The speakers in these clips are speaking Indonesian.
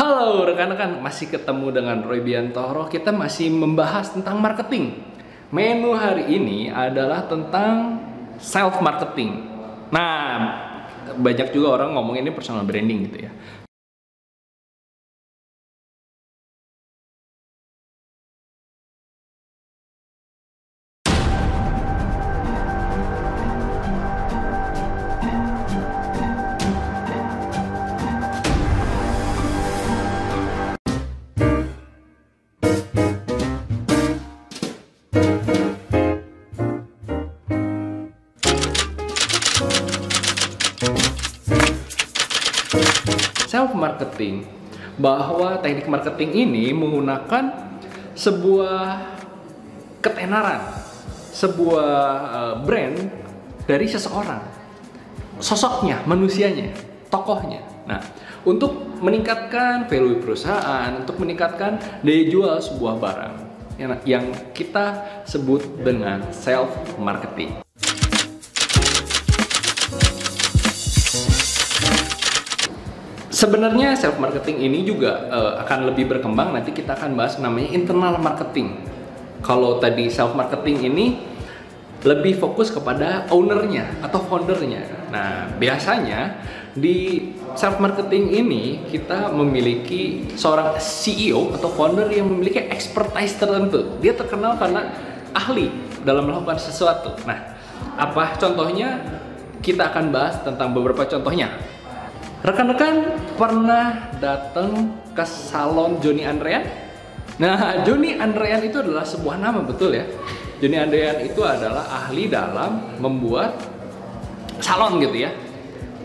Halo rekan-rekan, masih ketemu dengan Roy Biantoro. Kita masih membahas tentang marketing. Menu hari ini adalah tentang self marketing. Nah, banyak juga orang ngomong ini personal branding gitu ya. Self marketing, bahwa teknik marketing ini menggunakan sebuah ketenaran, sebuah brand dari seseorang, sosoknya, manusianya, tokohnya. Nah, untuk meningkatkan value perusahaan, untuk meningkatkan daya jual sebuah barang yang kita sebut dengan self marketing. Sebenarnya self marketing ini juga akan lebih berkembang. Nanti kita akan bahas namanya internal marketing. Kalau tadi self marketing ini lebih fokus kepada ownernya atau foundernya. Nah, biasanya di self marketing ini kita memiliki seorang CEO atau founder yang memiliki expertise tertentu. Dia terkenal karena ahli dalam melakukan sesuatu. Nah, apa contohnya? Kita akan bahas tentang beberapa contohnya. Rekan-rekan pernah datang ke salon Johnny Andrean? Nah, Johnny Andrean itu adalah sebuah nama, betul ya? Johnny Andrean itu adalah ahli dalam membuat salon gitu ya.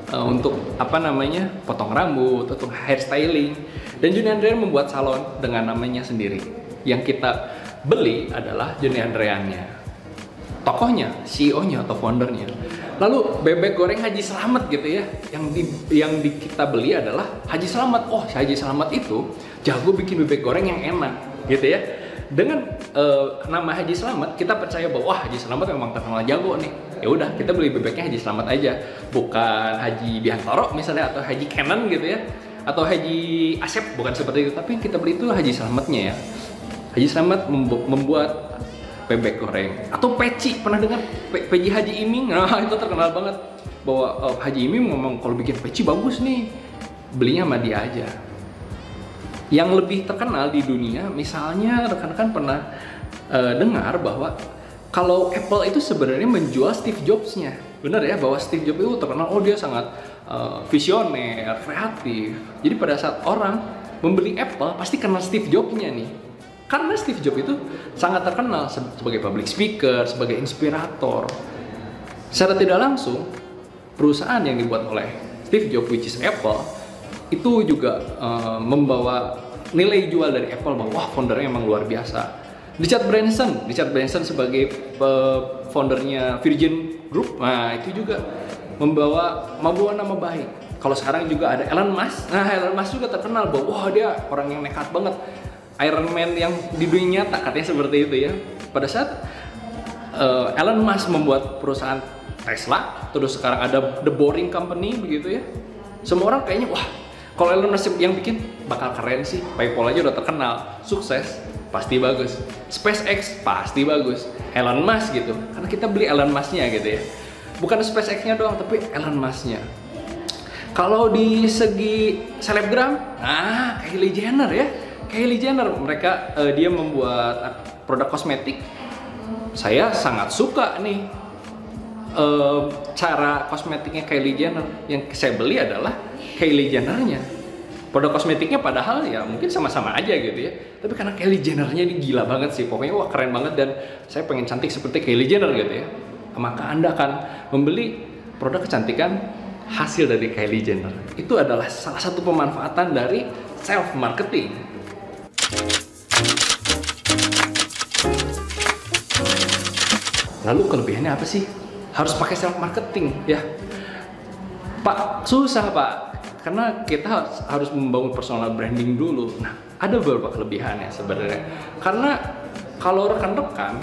Untuk apa namanya? Potong rambut, untuk hairstyling. Dan Johnny Andrean membuat salon dengan namanya sendiri. Yang kita beli adalah Johnny Andreannya, tokohnya, CEO-nya atau foundernya. Lalu bebek goreng Haji Slamet gitu ya, yang kita beli adalah Haji Slamet. Oh, si Haji Slamet itu jago bikin bebek goreng yang enak gitu ya. Dengan nama Haji Slamet, kita percaya bahwa wah, Haji Slamet memang terkenal jago nih. Ya udah, kita beli bebeknya Haji Slamet aja, bukan Haji Biantoro misalnya, atau Haji Kenan gitu ya, atau Haji Asep, bukan seperti itu. Tapi yang kita beli itu Haji Slametnya ya. Haji Slamet membuat bebek goreng. Atau peci, pernah dengar peci Haji Iming? Nah, itu terkenal banget bahwa Haji Iming ngomong kalau bikin peci bagus nih, belinya sama dia aja. Yang lebih terkenal di dunia, misalnya rekan-rekan pernah dengar bahwa kalau Apple itu sebenarnya menjual Steve Jobs-nya. Benar ya, bahwa Steve Jobs itu terkenal, oh dia sangat visioner, kreatif. Jadi pada saat orang membeli Apple, pasti kenal Steve Jobs-nya nih. Karena Steve Jobs itu sangat terkenal sebagai public speaker, sebagai inspirator. Secara tidak langsung, perusahaan yang dibuat oleh Steve Jobs, which is Apple, itu juga membawa nilai jual dari Apple bahwa wah, foundernya emang luar biasa. Richard Branson sebagai foundernya Virgin Group, nah itu juga membawa nama baik. Kalau sekarang juga ada Elon Musk, nah Elon Musk juga terkenal bahwa wah, dia orang yang nekat banget. Iron Man yang di dunia nyata katanya seperti itu ya. Pada saat Elon Musk membuat perusahaan Tesla, terus sekarang ada The Boring Company begitu ya. Semua orang kayaknya wah, kalau Elon Musk yang bikin bakal keren sih. PayPal aja udah terkenal, sukses, pasti bagus. SpaceX pasti bagus. Elon Musk gitu. Karena kita beli Elon Musk-nya gitu ya. Bukan SpaceX-nya doang, tapi Elon Musk-nya. Kalau di segi selebgram, nah Kylie Jenner ya. Kylie Jenner, dia membuat produk kosmetik. Saya sangat suka nih cara kosmetiknya Kylie Jenner. Yang saya beli adalah Kylie Jenner-nya. Produk kosmetiknya padahal ya mungkin sama-sama aja gitu ya. Tapi karena Kylie Jenner-nya ini gila banget sih. Pokoknya wah, keren banget dan saya pengen cantik seperti Kylie Jenner gitu ya. Maka Anda akan membeli produk kecantikan hasil dari Kylie Jenner. Itu adalah salah satu pemanfaatan dari self marketing. Lalu kelebihannya apa sih? Harus pakai self marketing ya, Pak? Susah Pak, karena kita harus membangun personal branding dulu. Nah, ada beberapa kelebihannya sebenarnya. Karena kalau rekan-rekan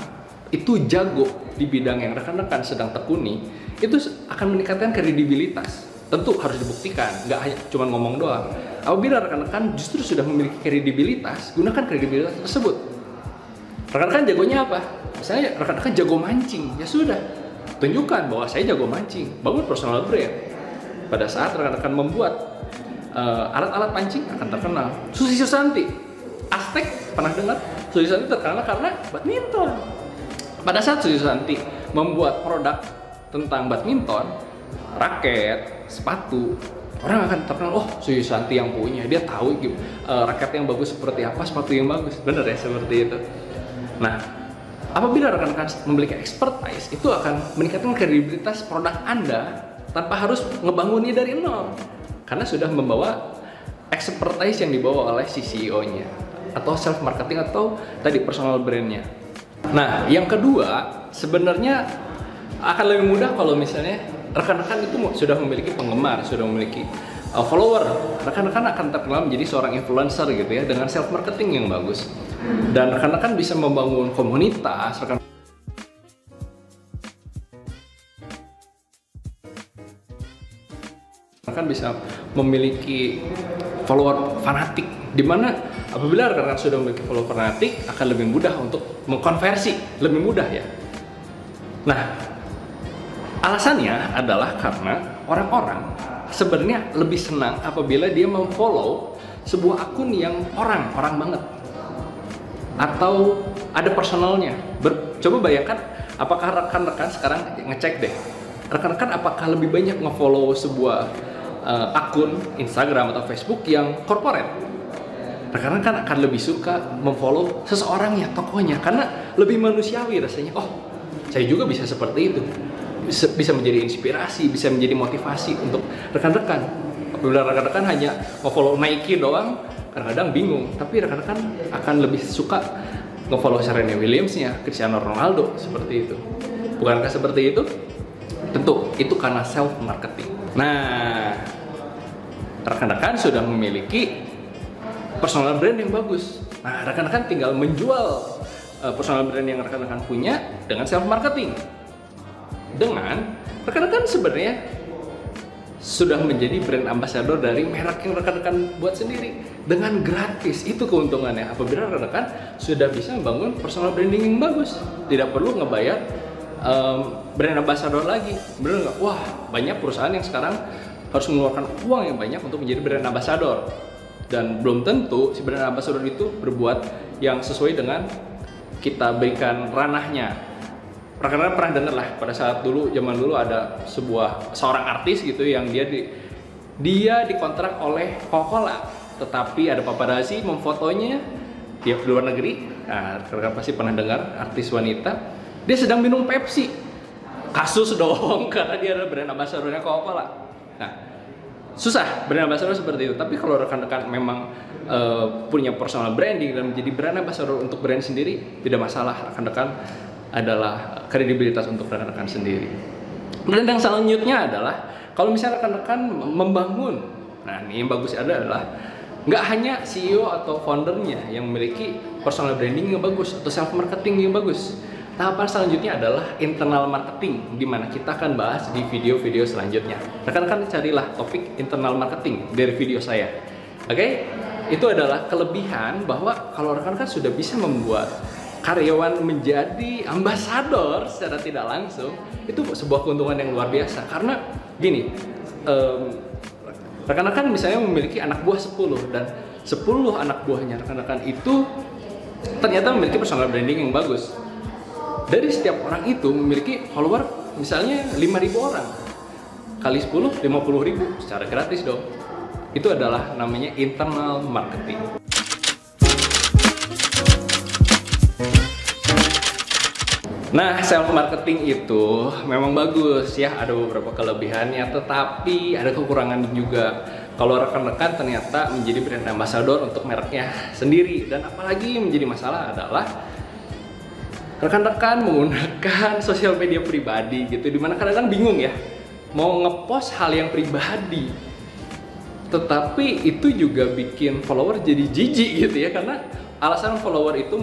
itu jago di bidang yang rekan-rekan sedang tekuni, itu akan meningkatkan kredibilitas. Tentu harus dibuktikan, nggak hanya cuma ngomong doang. apabila rekan-rekan justru sudah memiliki kredibilitas, gunakan kredibilitas tersebut. Rekan-rekan jagonya apa? Misalnya rekan-rekan jago mancing, ya sudah, tunjukkan bahwa saya jago mancing, bangun personal brand. Pada saat rekan-rekan membuat alat-alat pancing akan terkenal. Susi Susanti, Aztec, pernah dengar? Susi Susanti terkenal karena badminton. Pada saat Susi Susanti membuat produk tentang badminton, raket, sepatu, orang akan terkenal, oh Susi Susanti yang punya, dia tahu raket yang bagus seperti apa, sepatu yang bagus. Bener ya, seperti itu. Nah, apabila rekan-rekan memiliki expertise, itu akan meningkatkan kredibilitas produk Anda tanpa harus ngebangunnya dari nol. Karena sudah membawa expertise yang dibawa oleh si CEO-nya, atau self marketing, atau tadi personal brand-nya. Nah, yang kedua, sebenarnya akan lebih mudah kalau misalnya rekan-rekan itu sudah memiliki penggemar, sudah memiliki follower. Rekan-rekan akan terkenal menjadi seorang influencer gitu ya, dengan self marketing yang bagus. Dan rekan-rekan bisa membangun komunitas, rekan bisa memiliki follower fanatik, dimana apabila rekan-rekan sudah memiliki follower fanatik akan lebih mudah untuk mengkonversi, lebih mudah ya. Nah, alasannya adalah karena orang-orang sebenarnya lebih senang apabila dia memfollow sebuah akun yang orang banget, atau ada personalnya. Coba bayangkan, apakah rekan-rekan sekarang ngecek deh, rekan-rekan apakah lebih banyak ngefollow sebuah akun Instagram atau Facebook yang corporate? Rekan-rekan akan lebih suka memfollow seseorang ya, tokohnya, karena lebih manusiawi rasanya. Oh, saya juga bisa seperti itu, bisa menjadi inspirasi, bisa menjadi motivasi untuk rekan-rekan. Apabila rekan-rekan hanya ngefollow Nike doang, kadang-kadang bingung, tapi rekan-rekan akan lebih suka ngefollow Serena Williams-nya, Cristiano Ronaldo, seperti itu. Bukankah seperti itu? Tentu, itu karena self marketing. Nah, rekan-rekan sudah memiliki personal brand yang bagus. Nah, rekan-rekan tinggal menjual personal brand yang rekan-rekan punya dengan self marketing. Dengan rekan-rekan sebenarnya sudah menjadi brand ambassador dari merek yang rekan-rekan buat sendiri dengan gratis. Itu keuntungannya apabila rekan-rekan sudah bisa membangun personal branding yang bagus, tidak perlu ngebayar brand ambassador lagi. Bener nggak? Wah, banyak perusahaan yang sekarang harus mengeluarkan uang yang banyak untuk menjadi brand ambassador, dan belum tentu si brand ambassador itu berbuat yang sesuai dengan kita berikan ranahnya. Rekan-rekan pernah dengar lah, pada saat zaman dulu ada seorang artis gitu yang dia dikontrak oleh Coca-Cola, tetapi ada paparazzi memfotonya dia di luar negeri. Nah, rekan-rekan pasti pernah dengar artis wanita, dia sedang minum Pepsi, kasus dong karena dia adalah brand ambassadornya Coca-Cola. Nah, susah brand ambassador seperti itu. Tapi kalau rekan-rekan memang punya personal branding dan menjadi brand ambassador untuk brand sendiri, tidak masalah. Rekan-rekan adalah kredibilitas untuk rekan-rekan sendiri. Dan yang selanjutnya adalah kalau misalnya rekan-rekan membangun, nah ini yang bagus adalah nggak hanya CEO atau foundernya yang memiliki personal branding yang bagus atau self marketing yang bagus. Tahapan selanjutnya adalah internal marketing, di mana kita akan bahas di video-video selanjutnya. Rekan-rekan carilah topik internal marketing dari video saya. Oke? Itu adalah kelebihan bahwa kalau rekan-rekan sudah bisa membuat karyawan menjadi ambasador secara tidak langsung, itu sebuah keuntungan yang luar biasa. Karena gini, rekan-rekan misalnya memiliki anak buah 10, dan 10 anak buahnya rekan-rekan itu ternyata memiliki personal branding yang bagus. Dari setiap orang itu memiliki follower misalnya 5.000 orang, kali 10, 50.000 secara gratis dong. Itu adalah namanya internal marketing. Nah, self marketing itu memang bagus ya, ada beberapa kelebihannya, tetapi ada kekurangannya juga. Kalau rekan-rekan ternyata menjadi brand ambassador untuk mereknya sendiri, dan apalagi yang menjadi masalah adalah rekan-rekan menggunakan sosial media pribadi gitu, dimana kadang-kadang bingung ya mau ngepost hal yang pribadi, tetapi itu juga bikin follower jadi jijik gitu ya, karena alasan follower itu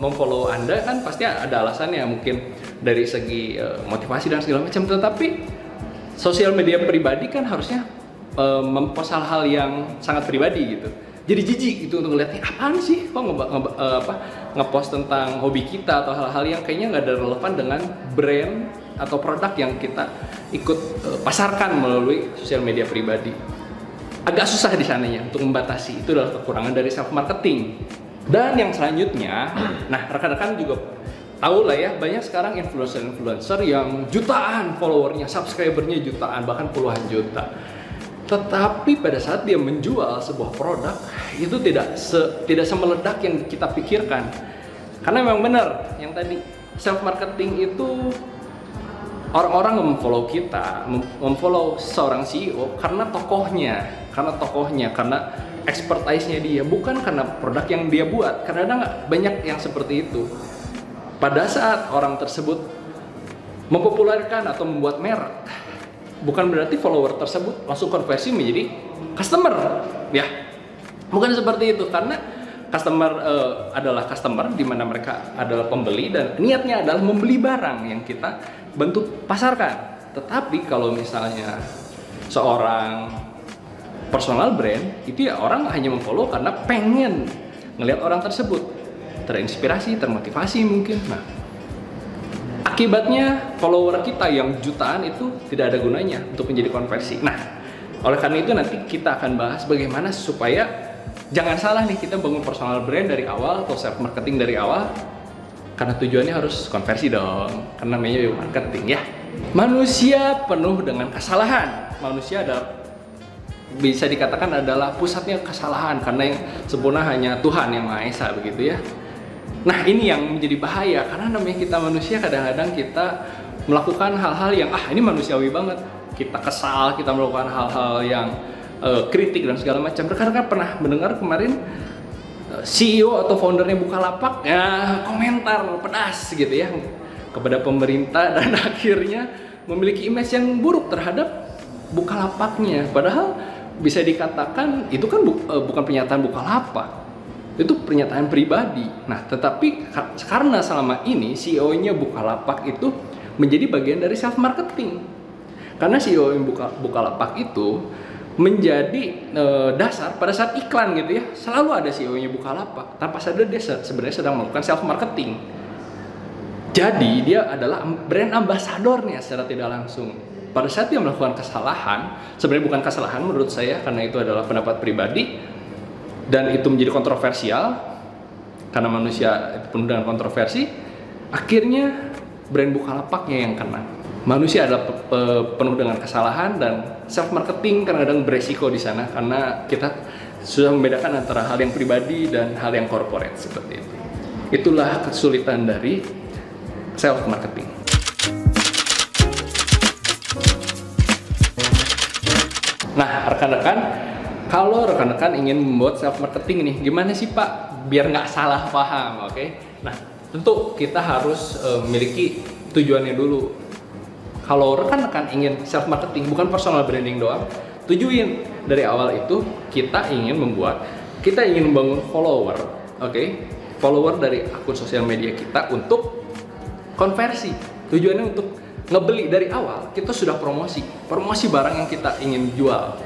memfollow Anda kan pasti ada alasannya, mungkin dari segi motivasi dan segala macam. Tetapi sosial media pribadi kan harusnya mempost hal-hal yang sangat pribadi gitu. Jadi jijik gitu untuk ngeliatnya, apaan sih kok ngepost tentang hobi kita atau hal-hal yang kayaknya nggak ada relevan dengan brand atau produk yang kita ikut pasarkan melalui sosial media pribadi. Agak susah di sananya untuk membatasi, itu adalah kekurangan dari self marketing. Dan yang selanjutnya, nah rekan-rekan juga tahu lah ya, banyak sekarang influencer yang jutaan followernya, subscribernya jutaan, bahkan puluhan juta. Tetapi pada saat dia menjual sebuah produk, itu tidak semeledak yang kita pikirkan. Karena memang benar yang tadi, self marketing itu orang-orang memfollow kita, memfollow seorang CEO karena tokohnya, karena expertise-nya dia, bukan karena produk yang dia buat. Karena banyak yang seperti itu. Pada saat orang tersebut mempopulerkan atau membuat merek, bukan berarti follower tersebut langsung konversi menjadi customer, ya. Bukan seperti itu, karena customer adalah customer di mana mereka adalah pembeli dan niatnya adalah membeli barang yang kita bantu pasarkan. Tetapi kalau misalnya seorang personal brand, itu ya orang hanya memfollow karena pengen ngelihat orang tersebut terinspirasi, termotivasi mungkin. Nah, akibatnya follower kita yang jutaan itu tidak ada gunanya untuk menjadi konversi. Nah, oleh karena itu nanti kita akan bahas bagaimana supaya jangan salah nih kita bangun personal brand dari awal atau self marketing dari awal, karena tujuannya harus konversi dong, karena namanya marketing ya. Manusia penuh dengan kesalahan. Manusia bisa dikatakan adalah pusatnya kesalahan, karena yang sempurna hanya Tuhan yang Maha Esa, begitu ya. Nah, ini yang menjadi bahaya, karena namanya kita manusia, kadang-kadang kita melakukan hal-hal yang ini manusiawi banget. Kita kesal, kita melakukan hal-hal yang kritik dan segala macam. Rekan-rekan pernah mendengar kemarin CEO atau foundernya Bukalapak ya komentar pedas gitu ya kepada pemerintah, dan akhirnya memiliki image yang buruk terhadap Bukalapaknya. Padahal bisa dikatakan itu kan bukan pernyataan Bukalapak, itu pernyataan pribadi. Nah, tetapi karena selama ini CEO-nya Bukalapak itu menjadi bagian dari self marketing. Karena CEO yang Bukalapak itu menjadi dasar pada saat iklan gitu ya. Selalu ada CEO-nya Bukalapak. Tanpa sadar dia sebenarnya sedang melakukan self marketing. Jadi dia adalah brand ambassador-nya secara tidak langsung. Pada saat dia melakukan kesalahan, sebenarnya bukan kesalahan menurut saya, karena itu adalah pendapat pribadi dan itu menjadi kontroversial karena manusia itu penuh dengan kontroversi. Akhirnya brand Bukalapaknya yang kena. Manusia adalah penuh dengan kesalahan, dan self marketing kadang-kadang beresiko di sana karena kita sudah membedakan antara hal yang pribadi dan hal yang corporate seperti itu. Itulah kesulitan dari self marketing. Nah, rekan-rekan, kalau rekan-rekan ingin membuat self marketing nih, gimana sih Pak biar nggak salah paham, oke? Nah, tentu kita harus memiliki tujuannya dulu. Kalau rekan-rekan ingin self marketing, bukan personal branding doang, tujuin dari awal itu kita ingin membangun follower, oke? Follower dari akun sosial media kita untuk konversi. Tujuannya untuk ngebeli dari awal, kita sudah promosi barang yang kita ingin jual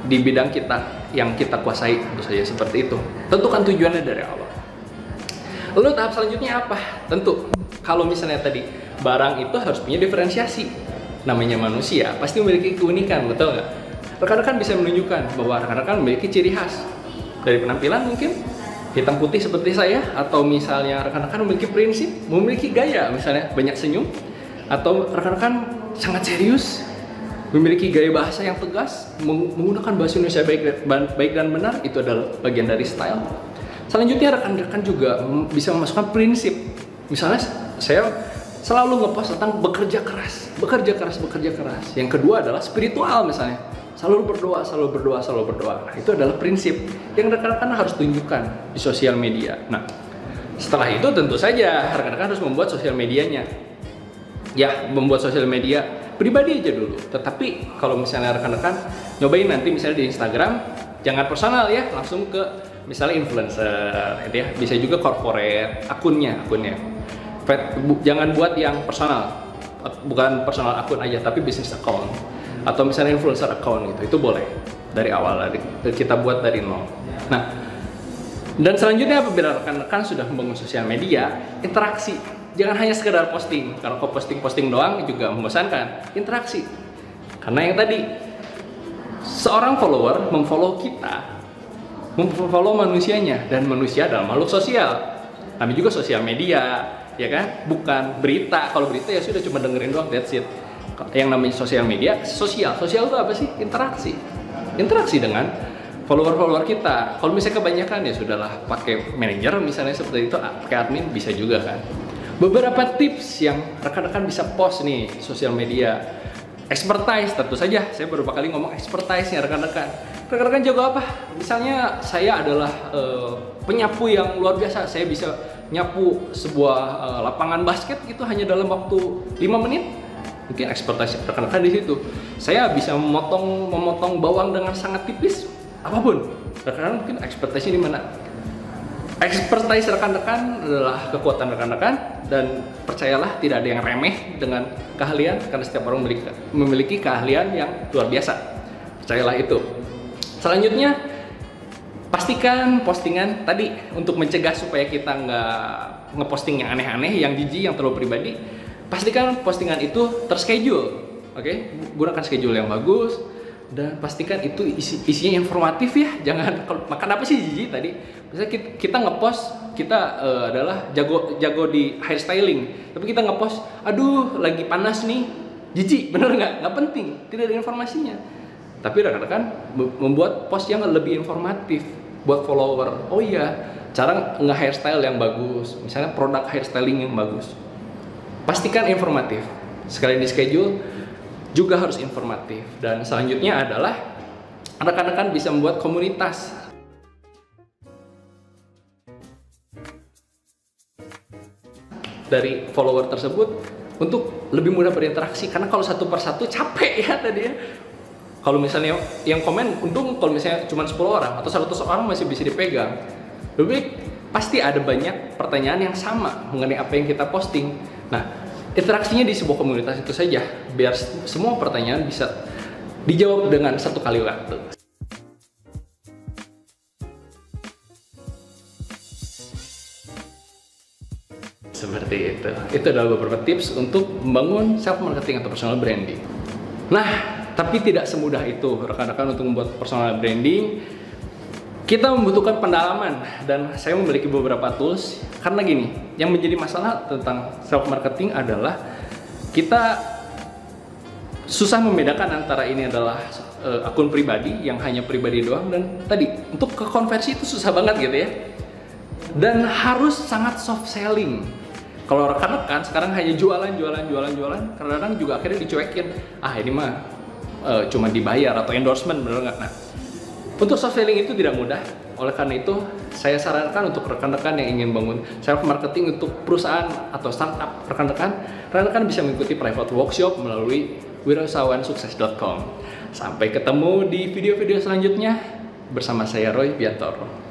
di bidang kita yang kita kuasai, tentu saja seperti itu. Tentukan tujuannya dari awal. Lalu tahap selanjutnya apa? Tentu kalau misalnya tadi barang itu harus punya diferensiasi. Namanya manusia pasti memiliki keunikan, betul nggak? Rekan-rekan bisa menunjukkan bahwa rekan-rekan memiliki ciri khas dari penampilan, mungkin hitam putih seperti saya, atau misalnya rekan-rekan memiliki prinsip, memiliki gaya, misalnya banyak senyum, atau rekan-rekan sangat serius, memiliki gaya bahasa yang tegas, menggunakan bahasa Indonesia baik dan benar, itu adalah bagian dari style. Selanjutnya rekan-rekan juga bisa memasukkan prinsip. Misalnya saya selalu ngepost tentang bekerja keras. Yang kedua adalah spiritual misalnya. Selalu berdoa. Nah, itu adalah prinsip yang rekan-rekan harus tunjukkan di sosial media. Nah, setelah itu tentu saja rekan-rekan harus membuat sosial medianya. Ya, membuat sosial media pribadi aja dulu. Tetapi kalau misalnya rekan-rekan nyobain nanti misalnya di Instagram, jangan personal ya, langsung ke misalnya influencer, gitu ya. Bisa juga corporate akunnya. Jangan buat yang personal, bukan personal akun aja, tapi business account. atau misalnya influencer account gitu, itu boleh dari awal kita buat dari nol. Nah, dan selanjutnya apabila rekan-rekan sudah membangun sosial media, interaksi. Jangan hanya sekedar posting, karena kalau posting doang juga membosankan. Interaksi. Karena yang tadi, seorang follower memfollow kita, memfollow manusianya, dan manusia adalah makhluk sosial. Kami juga sosial media, ya kan? Bukan berita. Kalau berita ya sudah cuma dengerin doang, that's it. Yang namanya sosial media, sosial itu apa sih? Interaksi dengan follower kita. Kalau misalnya kebanyakan ya sudahlah, pakai manajer misalnya seperti itu, pakai admin bisa juga kan. Beberapa tips yang rekan-rekan bisa post nih sosial media. Expertise, tentu saja saya beberapa kali ngomong expertise-nya rekan-rekan. Rekan-rekan jago apa? Misalnya saya adalah penyapu yang luar biasa. Saya bisa nyapu sebuah lapangan basket itu hanya dalam waktu 5 menit. Mungkin expertise rekan-rekan di situ. Saya bisa memotong bawang dengan sangat tipis. Apapun. Rekan-rekan mungkin expertise-nya di mana? Expertise rekan-rekan adalah kekuatan rekan-rekan, dan percayalah tidak ada yang remeh dengan keahlian, karena setiap orang memiliki keahlian yang luar biasa. Percayalah itu. Selanjutnya, pastikan postingan tadi untuk mencegah supaya kita nggak ngeposting yang aneh-aneh, yang jijik, yang terlalu pribadi. Pastikan postingan itu terschedule, oke? Gunakan schedule yang bagus. Dan pastikan itu isinya informatif ya, jangan kalau makan apa sih jijik tadi. Misalnya kita ngepost kita adalah jago di hairstyling, tapi kita ngepost, aduh lagi panas nih, jijik, bener nggak penting, tidak ada informasinya. Tapi rekan-rekan membuat post yang lebih informatif buat follower. Oh iya, cara nge-hairstyle yang bagus, misalnya produk hairstyling yang bagus. Pastikan informatif, sekali di schedule juga harus informatif. Dan selanjutnya adalah rekan-rekan bisa membuat komunitas. Dari follower tersebut untuk lebih mudah berinteraksi, karena kalau satu persatu capek ya tadi ya. Kalau misalnya yang komen, untung kalau misalnya cuma 10 orang atau 100 orang masih bisa dipegang. Lebih pasti ada banyak pertanyaan yang sama mengenai apa yang kita posting. Nah, interaksinya di sebuah komunitas itu saja, biar semua pertanyaan bisa dijawab dengan satu kali waktu. Seperti itu. Itu adalah beberapa tips untuk membangun self marketing atau personal branding. Nah, tapi tidak semudah itu rekan-rekan untuk membuat personal branding. Kita membutuhkan pendalaman, dan saya memiliki beberapa tools. Karena gini, yang menjadi masalah tentang self marketing adalah kita susah membedakan antara ini adalah akun pribadi yang hanya pribadi doang, dan tadi untuk ke konversi itu susah banget gitu ya. Dan harus sangat soft selling. Kalau rekan-rekan sekarang hanya jualan, kadang-kadang juga akhirnya dicuekin. Ah ini mah cuma dibayar atau endorsement, bener nggak? Nah, untuk soft selling itu tidak mudah. Oleh karena itu, saya sarankan untuk rekan-rekan yang ingin bangun self marketing untuk perusahaan atau startup rekan-rekan bisa mengikuti private workshop melalui wirausahawansukses.com. Sampai ketemu di video-video selanjutnya bersama saya Roy Biantoro.